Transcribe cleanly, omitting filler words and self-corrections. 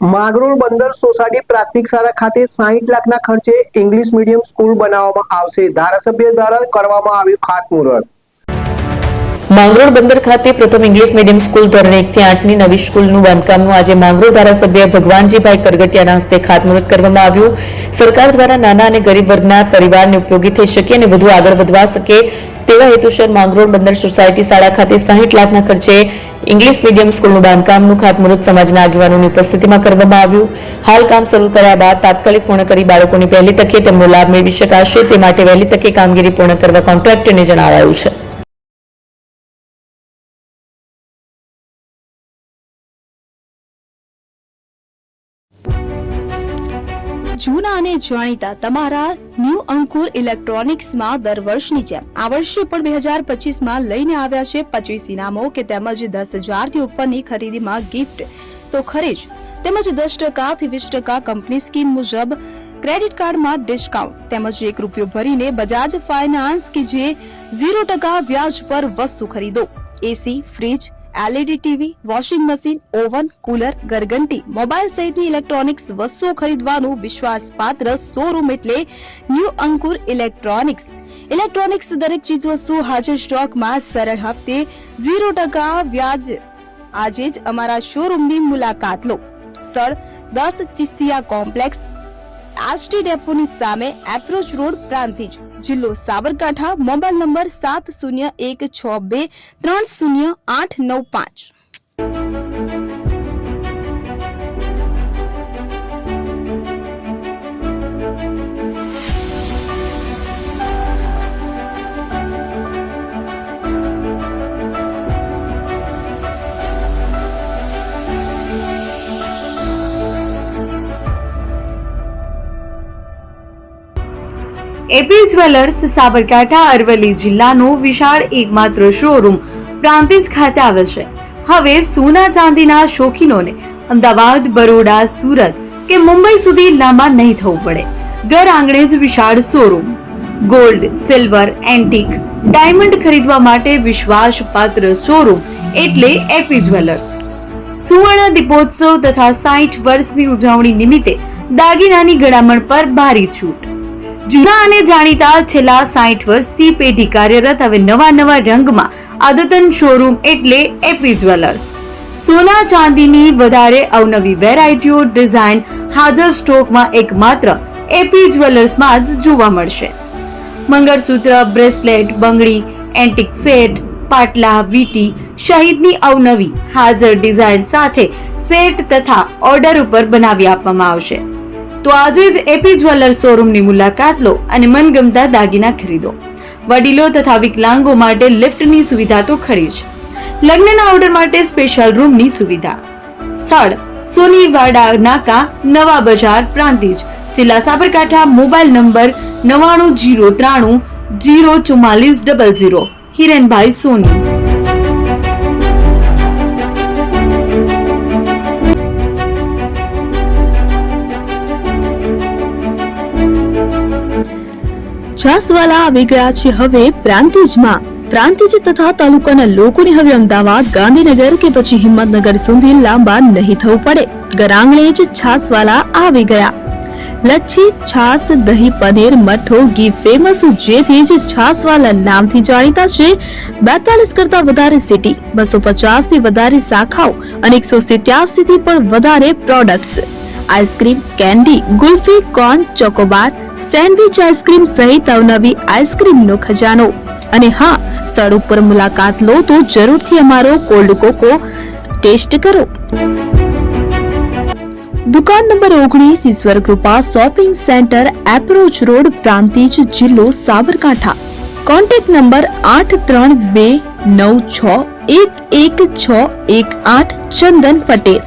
માંગરોળ બંદર સોસાયટી પ્રાથમિક શાળા ખાતે 60 લાખના ખર્ચે ઇંગ્લિશ મીડિયમ સ્કૂલ બનાવવામાં આવશે. ધારાસભ્ય દ્વારા કરવામાં આવ્યું ખાતમુહૂર્ત. માંગરોળ બંદર ખાતે પ્રથમ ઇંગ્લિશ મીડિયમ સ્કૂલ ધોરણ 1 થી 8 ની નવી સ્કૂલનું બાંધકામનું આજે માંગરોળ ધારાસભ્ય ભગવાનજીભાઈ કરગટિયાના હસ્તે ખાતમુહૂર્ત કરવામાં આવ્યું. સરકાર દ્વારા નાના અને ગરીબ વર્ગના પરિવારને ઉપયોગી થઈ શકે અને વધુ આગળ વધવા શકે તેવા હેતુસર માંગરોળ બંદર સોસાયટી શાળા ખાતે 60 લાખના ખર્ચે ઇંગ્લિશ મીડિયમ સ્કૂલનું બાંધકામનું ખાતમુહૂર્ત સમાજના આગેવાનોની ઉપસ્થિતિમાં કરવામાં આવ્યું. હાલ કામ શરૂ કર્યા બાદ તાત્કાલિક પૂર્ણ કરી બાળકોની પહેલી તકે તેમનો લાભ મેળવી શકાશે તે માટે વહેલી તકે કામગીરી પૂર્ણ કરવા કોન્ટ્રાક્ટરને જણાવાયું છે. જૂના અને જાણીતા તમારા ન્યૂ અંકુર ઇલેક્ટ્રોનિક્સમાં દર વર્ષની જેમ આ વર્ષે પણ 2025માં લઈને આવ્યા છે 25 ઇનામો કે તેમજ 10,000 થી ઉપરની ખરીદીમાં ગિફ્ટ તો ખરીદ તેમજ 10% થી 20% કંપની સ્કીમ મુજબ ક્રેડિટ કાર્ડમાં ડિસ્કાઉન્ટ તેમજ ₹1 ભરીને બજાજ ફાઇનાન્સ કે જે 0% વ્યાજ પર વસ્તુ ખરીદો. AC, fridge, LED TV, washing machine, oven, cooler, ગરગંટી, મોબાઈલ સહિતની ઇલેક્ટ્રોનિક્સ વસ્તુઓ ખરીદવાનું વિશ્વાસપાત્ર શોરૂમ એટલે ન્યૂ અંકુર ઇલેક્ટ્રોનિક્સ. ઇલેક્ટ્રોનિક્સ દરેક ચીજ વસ્તુ હાજર સ્ટોકમાં સરળ હપ્તે 0% વ્યાજ. આજે જ અમારા શોરૂમની મુલાકાત લો. સ્થળ 10 ચિસ્તિયા કોમ્પ્લેક્સ, આરટી ડેપોની સામે, એપ્રોચ રોડ, પ્રાંતિજ, જિલ્લો Sabarkantha. Mobile number 7016230895. AP jewellers Sabarkantha Aravalli જિલ્લાનો વિશાળ એકમાત્ર શોરૂમ પ્રાંતિજ ખાતે આવેલ છે. હવે સોના ચાંદીના શોખીનોને અમદાવાદ, બરોડા, સુરત કે મુંબઈ સુધી લાંબા નહીં થવું પડે. ઘર આંગણે જ વિશાળ showroom. Gold, silver, antique, diamond ખરીદવા માટે વિશ્વાસપાત્ર શોરૂમ એટલે એપી જ્વેલર્સ. સુવર્ણ દીપોત્સવ તથા 60 વર્ષની ઉજવણી નિમિત્તે દાગીનાની ગળામણ પર ભારી છૂટ. જૂના અને જાણીતા છેલ્લા 60 વર્ષથી પેઢી કાર્યરત હવે નવા રંગમાં અદ્યતન શોરૂમ એટલે એપી જ્વેલર્સ. સોના ચાંદીની વધારે અવનવી વેરાયટીઓ, ડિઝાઇન હાજર સ્ટોકમાં એકમાત્ર એપી જ્વેલર્સમાં જ જોવા મળશે. મંગળસૂત્ર, બ્રેસલેટ, બંગડી, એન્ટિક સેટ, પાટલા, વીટી સહિતની અવનવી હાજર ડિઝાઇન સાથે સેટ તથા ઓર્ડર ઉપર બનાવી આપવામાં આવશે. તો આજે જ એપી જ્વેલર્સ શોરૂમની મુલાકાત લો અને મનગમતા દાગીના ખરીદો. વડીલો તથા વિકલાંગો માટે લિફ્ટની સુવિધા તો ખરી જ. લગ્નના ઓર્ડર માટે સ્પેશિયલ રૂમની સુવિધા. સ્થળ સોનીવાડા નાકા, નવા બજાર, પ્રાંતિજ, જિલ્લા સાબરકાંઠા. Mobile number 9903004400. હિરેનભાઈ સોની. છાસવાલા આવી ગયા છે હવે પ્રાંતિજમાં. પ્રાંતિજ તથા તાલુકાના લોકોને હવે અમદાવાદ, ગાંધીનગર કે પછી હિંમતનગર સુધી લાંબા નહીં થવું પડે. ઘર આંગણે જ છાસવાલા આવી ગયા. લચ્છી, છાસ, દહીં, પનીર, મઠો, ઘી ફેમસ, જેથી જ છાસવાલા નામથી જાણીતા છે. 42 કરતા વધારે સિટી, 250 થી વધારે શાખાઓ અને 187 થી પણ વધારે products. Ice cream, candy, kulfi, corn, Chocobar, sandwich ice cream સહિત અવનવી આઈસ્ક્રીમનો ખજાનો. અને હા, સ્થળ ઉપર મુલાકાત લો તો જરૂરથી અમારો કોલ્ડ કોકો ટેસ્ટ કરો. દુકાન number 19, Ishwar Krupa shopping centre, approach road, Prantij, જિલ્લો સાબરકાંઠા. Contact number 8329611618. ચંદન પટેલ.